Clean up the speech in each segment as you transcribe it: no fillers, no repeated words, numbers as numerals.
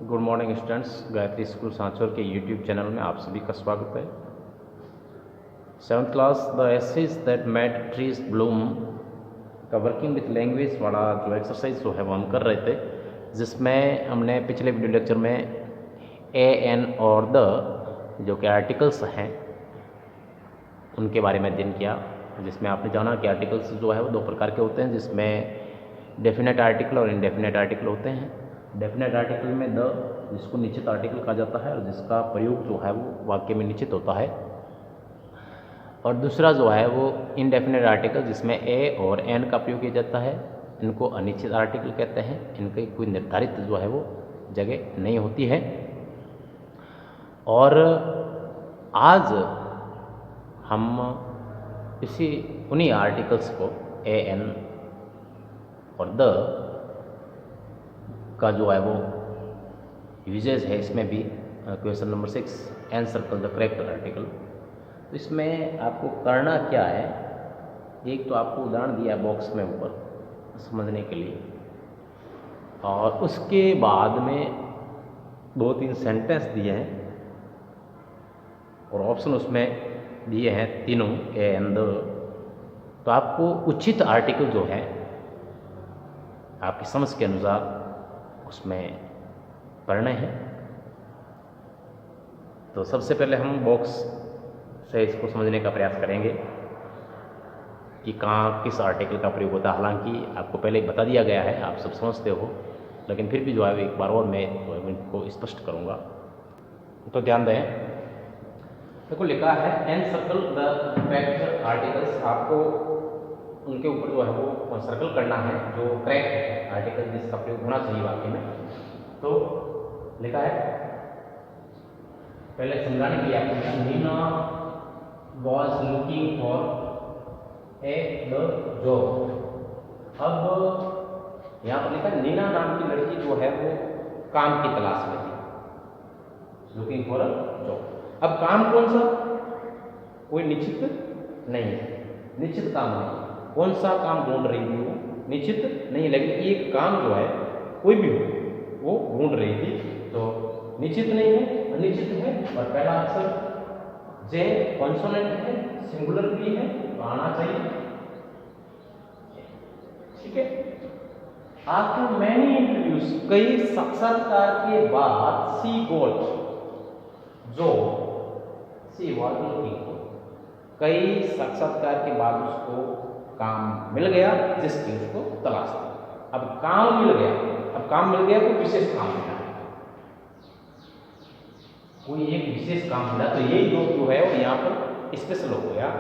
Good morning students, Gayatri school Sanchore के YouTube channel में आप सभी का स्वागत है। 7th class the essays that made trees bloom का वर्किंग विथ लैंग्वेज वाला जो एक्सरसाइज जो है वो हम कर रहे थे, जिसमें हमने पिछले वीडियो लेक्चर में ए एन और द जो कि आर्टिकल्स हैं उनके बारे में अध्ययन किया, जिसमें आपने जाना कि आर्टिकल्स जो है वो दो प्रकार के होते हैं, जिसमें डेफिनेट आर्टिकल और इनडेफिनेट आर्टिकल होते हैं। डेफिनेट आर्टिकल में द, जिसको निश्चित आर्टिकल कहा जाता है और जिसका प्रयोग जो है वो वाक्य में निश्चित होता है, और दूसरा जो है वो इनडेफिनेट आर्टिकल जिसमें ए और एन का प्रयोग किया जाता है। इनको अनिश्चित आर्टिकल कहते हैं। इनकी कोई निर्धारित जो है वो जगह नहीं होती है। और आज हम उन्हीं आर्टिकल्स को ए एन और द का जो है वो यूजेज है, इसमें भी question number 6 encircle the correct article. तो इसमें आपको करना क्या है, एक तो आपको उदाहरण दिया है बॉक्स में ऊपर समझने के लिए, और उसके बाद में 2-3 सेंटेंस दिए हैं और ऑप्शन उसमें दिए हैं तीनों ए एन द। तो आपको उचित आर्टिकल जो है आपकी समझ के अनुसार उसमें पढ़ने हैं। तो सबसे पहले हम बॉक्स से इसको समझने का प्रयास करेंगे कि कहाँ किस आर्टिकल का प्रयोग होता है। हालांकि आपको पहले बता दिया गया है, आप सब समझते हो, लेकिन फिर भी जो है एक बार और मैं इनको स्पष्ट करूँगा। तो ध्यान दें, देखो लिखा है encircle the correct articles. आपको उनके ऊपर जो है वो सर्कल करना है जो करेक्ट आर्टिकल जिसका प्रयोग होना चाहिए वाक्य में। तो लिखा है, पहले समझाने के लिए आपको Nina was looking for a the job. अब यहाँ पर लिखा नीना नाम की लड़की जो है वो काम की तलाश में थी, लुकिंग फॉर अ जॉब। अब काम कौन सा, कोई निश्चित नहीं है, निश्चित काम नहीं। कौन सा काम ढूंढ रही थी वो निश्चित नहीं, लेकिन एक काम जो है कोई भी हो वो ढूंढ रही थी, तो निश्चित नहीं है, अनिश्चित है। और पहला अक्षर जे कॉन्सोनेंट है, सिंगुलर भी है, तो आना चाहिए। ठीक है। आफ्टर मैनी इंटरव्यूज, कई साक्षात्कार के बाद सी गोट जो सी वॉज लुकिंग फॉर, कई साक्षात्कार के बाद उसको काम मिल गया जिसकी उसको तलाश थी। अब काम मिल गया, अब काम मिल गया, कोई विशेष काम मिला, कोई एक विशेष काम मिला, तो यही जॉब जो है वो यहाँ पर स्पेशल हो गया।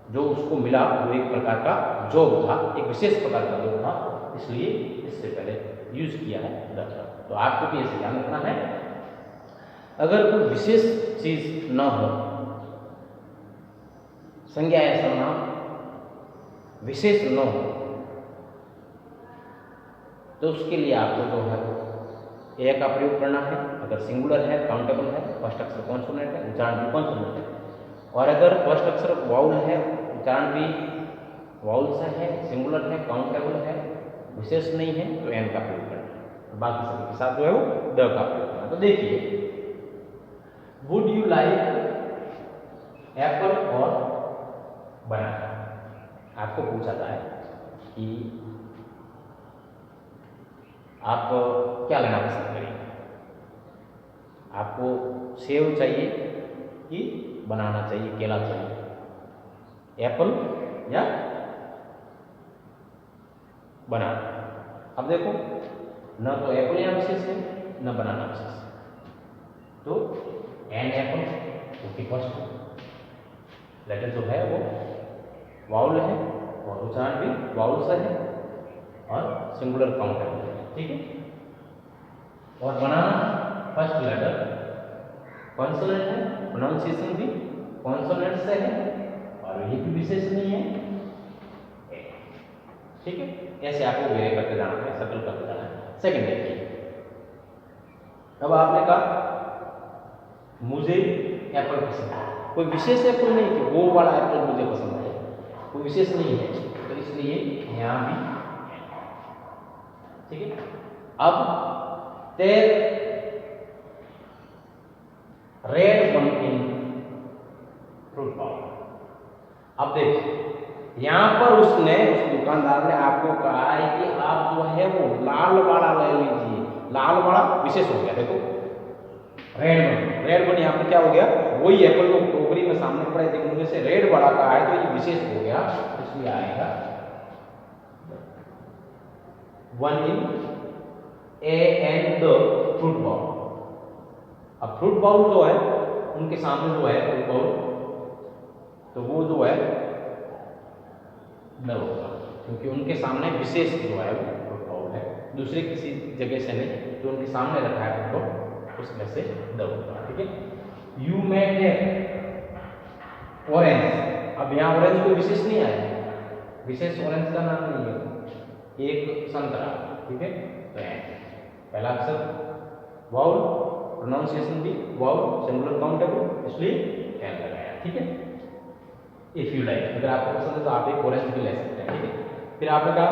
जो उसको मिला वो एक प्रकार का जॉब था, एक विशेष प्रकार का जॉब था, इसलिए इससे पहले यूज किया है द। तो आपको भी ऐसे ध्यान रखना है, अगर कोई विशेष चीज न हो, संज्ञा या सर्वनाम विशेष न हो, तो उसके लिए आपको जो है ए का प्रयोग करना है। अगर सिंगुलर है, काउंटेबल है, फर्स्ट अक्षर कॉन्सोनेंट है, उच्चारण भी कॉन्सोनेंट है। और अगर फर्स्ट अक्षर वाउल है, उच्चारण भी वाउल से है, सिंगुलर है, काउंटेबल है, विशेष नहीं है, तो एन का प्रयोग करना है। बाकी सभी के साथ जो है वो द का प्रयोग करना है। तो देखिए, वुड यू लाइक एप्पल और बनाना, आपको पूछा जाए कि आप क्या लेना पसंद करेंगे, आपको सेब चाहिए कि बनाना चाहिए, केला चाहिए, एप्पल या बनाना। अब देखो, न तो एप्पल यहाँ विशेष है, न बनाना विशेष है, तो एन एप्पल क्योंकि फर्स्ट लेटर जो है वो वाउल है और उच्चारण भी वाउल से है और सिंगुलर काउंटेबल है। ठीक है। और बनाना फर्स्ट लेटर कॉन्सोनेंट है, प्रोनाउंसिएशन भी कॉन्सोनेंट से है, और ये भी विशेष नहीं है। ठीक है। ऐसे आपको वेरे करते जाना है, सर्कल करते जाना है। सेकंड देखिए, अब आपने कहा मुझे एप्पल पसंद है, कोई विशेष एप्पल नहीं कि वो वाला एप्पल मुझे पसंद है, कोई विशेष नहीं है, तो इसलिए यहाँ भी। ठीक है। अब take red one in fruit bowl. अब देखिए यहां पर उसने, उस दुकानदार ने आपको कहा है कि आप जो है वो लाल वाला ले लीजिए। लाल वाला विशेष हो गया, देखो रेड वन यहाँ पर क्या हो गया, वही एप्पल को टोकरी में सामने पड़ा है, देखने से रेड वाला का है तो ये विशेष हो गया, इसलिए आएगा one in a and the fruit bowl. अब फ्रूट बाउल जो है उनके सामने जो है फ्रूट बाउल, तो वो जो है न होगा, क्योंकि उनके सामने विशेष जो है वो फ्रूट बाउल है, दूसरे किसी जगह से नहीं, जो उनके सामने रखा है फ्रूट बाउल उसमें से द होगा। ठीक है। You may take orange. अब यहाँ ऑरेंज कोई विशेष नहीं आया, विशेष ऑरेंज का नाम नहीं है, एक संतरा। ठीक है। तो पहला अक्षर वाउल, प्रोनाउंसिएशन भी वाउल, सिंगुलर काउंटेबल, इसलिए एन लगाया। ठीक है। इफ यू लाइक, अगर आपको पसंद है तो आप एक ऑरेंज भी ले सकते हैं। ठीक है। फिर आपने कहा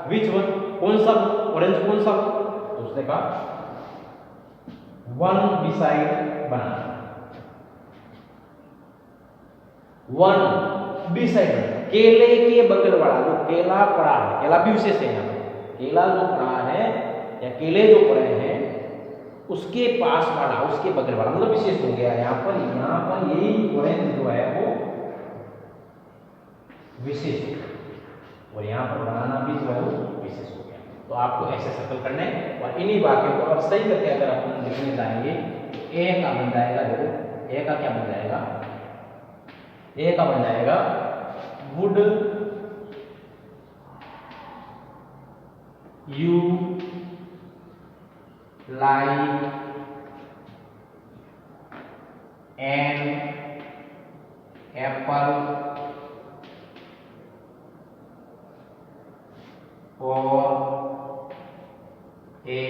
विच वन, कौन सा ऑरेंज, कौन सा, तो उसने कहा वन बिसाइड बनाना। वन बिसाइड, केले के बगल वाला, जो केला पड़ा है, केला भी विशेष है यहाँ पे, केला जो पड़ा है या केले जो पड़े हैं उसके पास वाला, उसके बगल वाला, मतलब विशेष हो गया यहाँ पर। यहाँ पर यही ऑरेंज जो है वो विशेष हो गया, और यहाँ पर बनाना भी जो है वो विशेष हो गया। तो आपको ऐसे सर्कल करने, और इन्हीं वाक्यों को अब सही करके अगर अपन लिखने जाएंगे तो ए का बन जाएगा, देखो ए का क्या बन जाएगा, ए का बन जाएगा would you like an Apple और ए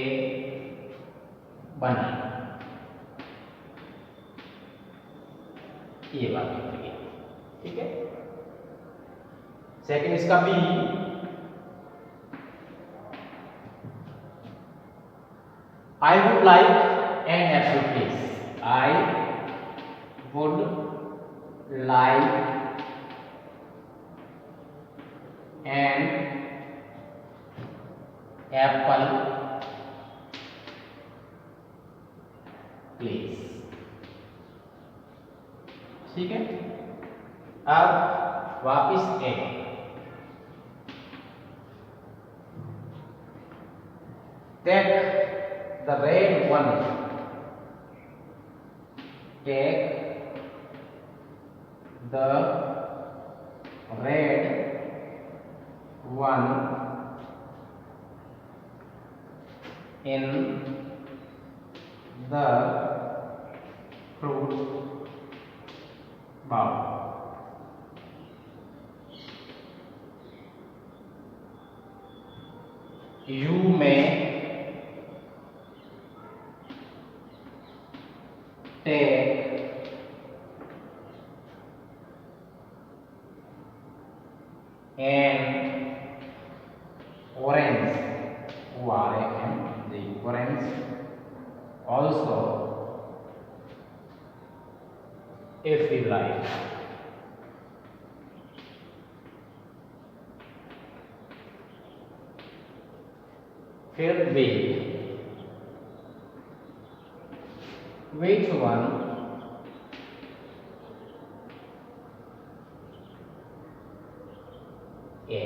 बनाना। ये बात है। ठीक है। सेकंड इसका B, I would like an apple please. I would like an apple please. ठीक है। अब वापिस A, take the red one, take the red one in the fruit bowl. You may take an orange, O-R-A-N, the orange also if you like. Fill B, which one A,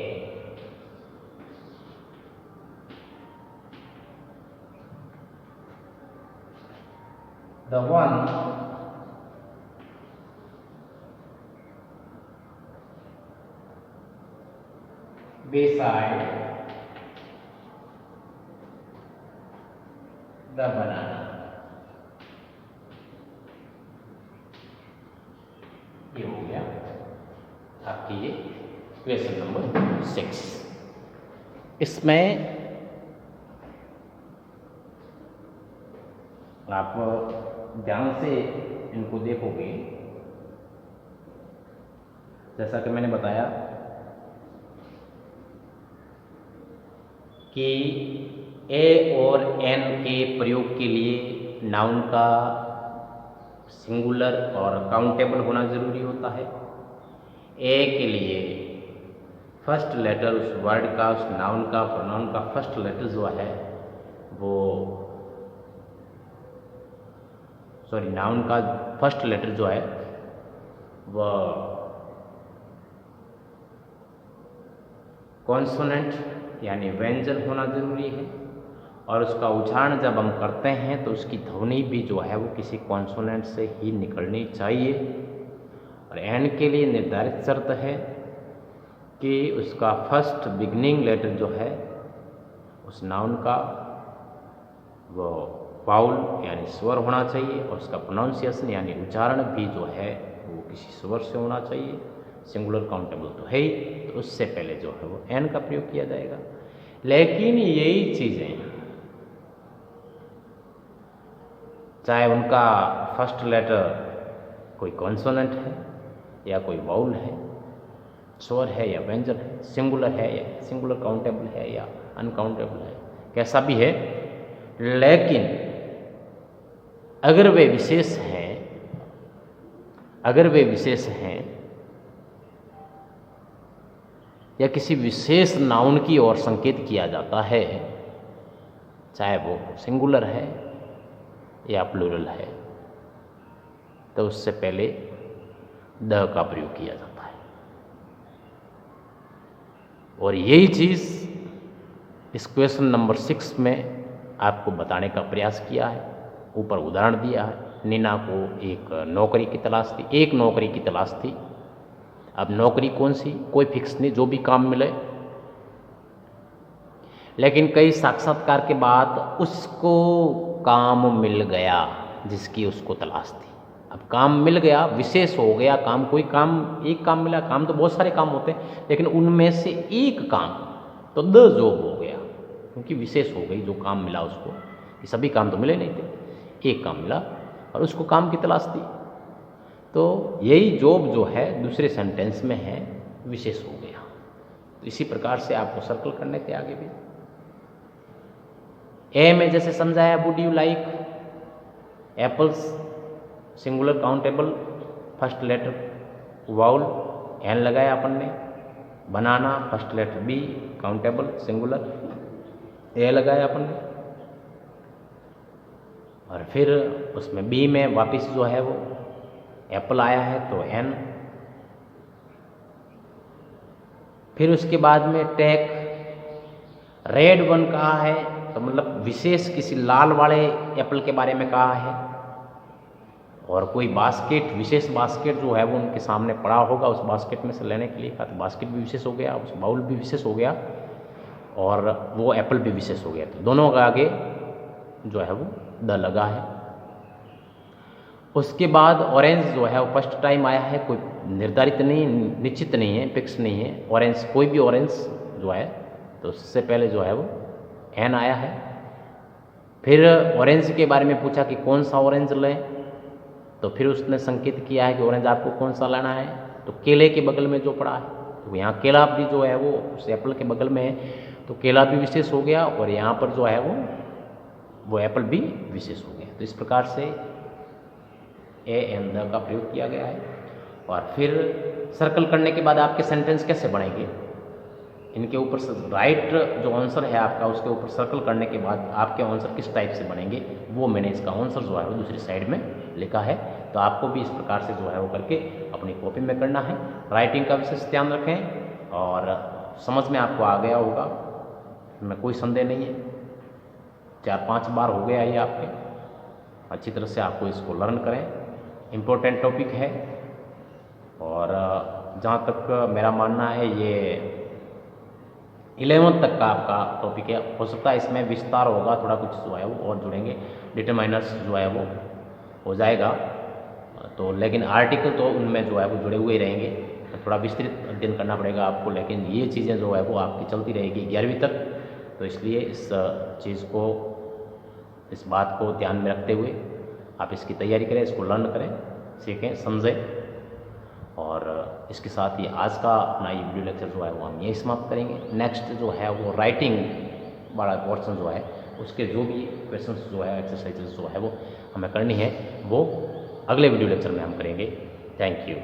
the one beside the banana. ये हो गया आपकी ये question number 6। इसमें आप ध्यान से इनको देखोगे, जैसा कि मैंने बताया कि ए और एन के प्रयोग के लिए नाउन का सिंगुलर और काउंटेबल होना ज़रूरी होता है। ए के लिए फर्स्ट लेटर उस वर्ड का, उस नाउन का, प्रोनाउन का फर्स्ट लेटर जो है वो, सॉरी, नाउन का फर्स्ट लेटर जो है वह कॉन्सोनेंट यानी व्यंजन होना ज़रूरी है, और उसका उच्चारण जब हम करते हैं तो उसकी ध्वनि भी जो है वो किसी कॉन्सोनेंट से ही निकलनी चाहिए। और एन के लिए निर्धारित शर्त है कि उसका फर्स्ट बिगनिंग लेटर जो है उस नाउन का वो वाउल यानी स्वर होना चाहिए, और उसका प्रोनाउंसिएशन यानी उच्चारण भी जो है वो किसी स्वर से होना चाहिए। सिंगुलर काउंटेबल तो है ही, तो उससे पहले जो है वो एन का प्रयोग किया जाएगा। लेकिन यही चीज़ें चाहे उनका फर्स्ट लेटर कोई कॉन्सोनेंट है या कोई वाउल है, स्वर है या व्यंजन है, सिंगुलर है या सिंगुलर काउंटेबल है या अनकाउंटेबल है, कैसा भी है, लेकिन अगर वे विशेष हैं या किसी विशेष नाउन की ओर संकेत किया जाता है, चाहे वो सिंगुलर है या प्लूरल है, तो उससे पहले द का प्रयोग किया जाता है। और यही चीज़ इस क्वेश्चन नंबर 6 में आपको बताने का प्रयास किया है। ऊपर उदाहरण दिया है, नीना को एक नौकरी की तलाश थी, एक नौकरी की तलाश थी। अब नौकरी कौन सी, कोई फिक्स नहीं, जो भी काम मिले, लेकिन कई साक्षात्कार के बाद उसको काम मिल गया जिसकी उसको तलाश थी। अब काम मिल गया, विशेष हो गया काम, कोई काम, एक काम मिला, काम तो बहुत सारे काम होते हैं, लेकिन उनमें से एक काम तो द जॉब हो गया, क्योंकि विशेष हो गई जो काम मिला उसको। ये सभी काम तो मिले नहीं थे, एक काम मिला और उसको काम की तलाश थी, तो यही जॉब जो है दूसरे सेंटेंस में है, विशेष हो गया। तो इसी प्रकार से आपको सर्कल करने थे आगे भी। ए में जैसे समझाया, would you like apples, singular countable, first letter vowel, an लगाया अपन ने। Banana, first letter B, countable, singular, a लगाया अपन ने। और फिर उसमें बी में वापस जो है वो एप्पल आया है तो एन। फिर उसके बाद में टेक, रेड वन कहा है तो मतलब विशेष किसी लाल वाले एप्पल के बारे में कहा है। और कोई बास्केट, विशेष बास्केट जो है वो उनके सामने पड़ा होगा, उस बास्केट में से लेने के लिए कहा, तो बास्केट भी विशेष हो गया, उस बाउल भी विशेष हो गया और वो एप्पल भी विशेष हो गया। तो दोनों का आगे जो है वो द लगा है। उसके बाद ऑरेंज जो है वो फर्स्ट टाइम आया है, कोई निर्धारित नहीं, निश्चित नहीं है, फिक्स नहीं है। ऑरेंज, कोई भी ऑरेंज जो है, तो उससे पहले जो है वो एन आया है। फिर ऑरेंज के बारे में पूछा कि कौन सा ऑरेंज लें, तो फिर उसने संकेत किया है कि ऑरेंज आपको कौन सा लेना है, तो केले के बगल में जो पड़ा है, तो यहाँ केला भी जो है वो उस एप्पल के बगल में है, तो केला भी विशेष हो गया और यहाँ पर जो है वो एप्पल भी विशेष हो गया। तो इस प्रकार से ए एंड द का प्रयोग किया गया है। और फिर सर्कल करने के बाद आपके सेंटेंस कैसे बनेंगे, इनके ऊपर राइट जो आंसर है आपका, उसके ऊपर सर्कल करने के बाद आपके आंसर किस टाइप से बनेंगे, वो मैंने इसका आंसर जो है वो दूसरी साइड में लिखा है। तो आपको भी इस प्रकार से जो है वो करके अपनी कॉपी में करना है। राइटिंग का विशेष ध्यान रखें और समझ में आपको आ गया होगा, इसमें कोई संदेह नहीं है। 4-5 बार हो गया ये आपके, अच्छी तरह से आपको इसको लर्न करें। इम्पोर्टेंट टॉपिक है और जहाँ तक मेरा मानना है ये 11th तक का आपका टॉपिक है। हो सकता है इसमें विस्तार होगा, थोड़ा कुछ जो है वो और जुड़ेंगे, डिटरमाइनर्स जो है वो हो जाएगा, तो लेकिन आर्टिकल तो उनमें जो है वो जुड़े हुए रहेंगे, तो थोड़ा विस्तृत अध्ययन करना पड़ेगा आपको। लेकिन ये चीज़ें जो है वो आपकी चलती रहेगी 11वीं तक, तो इसलिए इस चीज़ को, इस बात को ध्यान में रखते हुए आप इसकी तैयारी करें, इसको लर्न करें, सीखें, समझें। और इसके साथ ही आज का अपना ये वीडियो लेक्चर जो है वो हम यही समाप्त करेंगे। नेक्स्ट जो है वो राइटिंग वाला पोर्शन जो है उसके जो भी क्वेश्चंस जो है एक्सरसाइजेस जो है वो हमें करनी है वो अगले वीडियो लेक्चर में हम करेंगे। Thank you.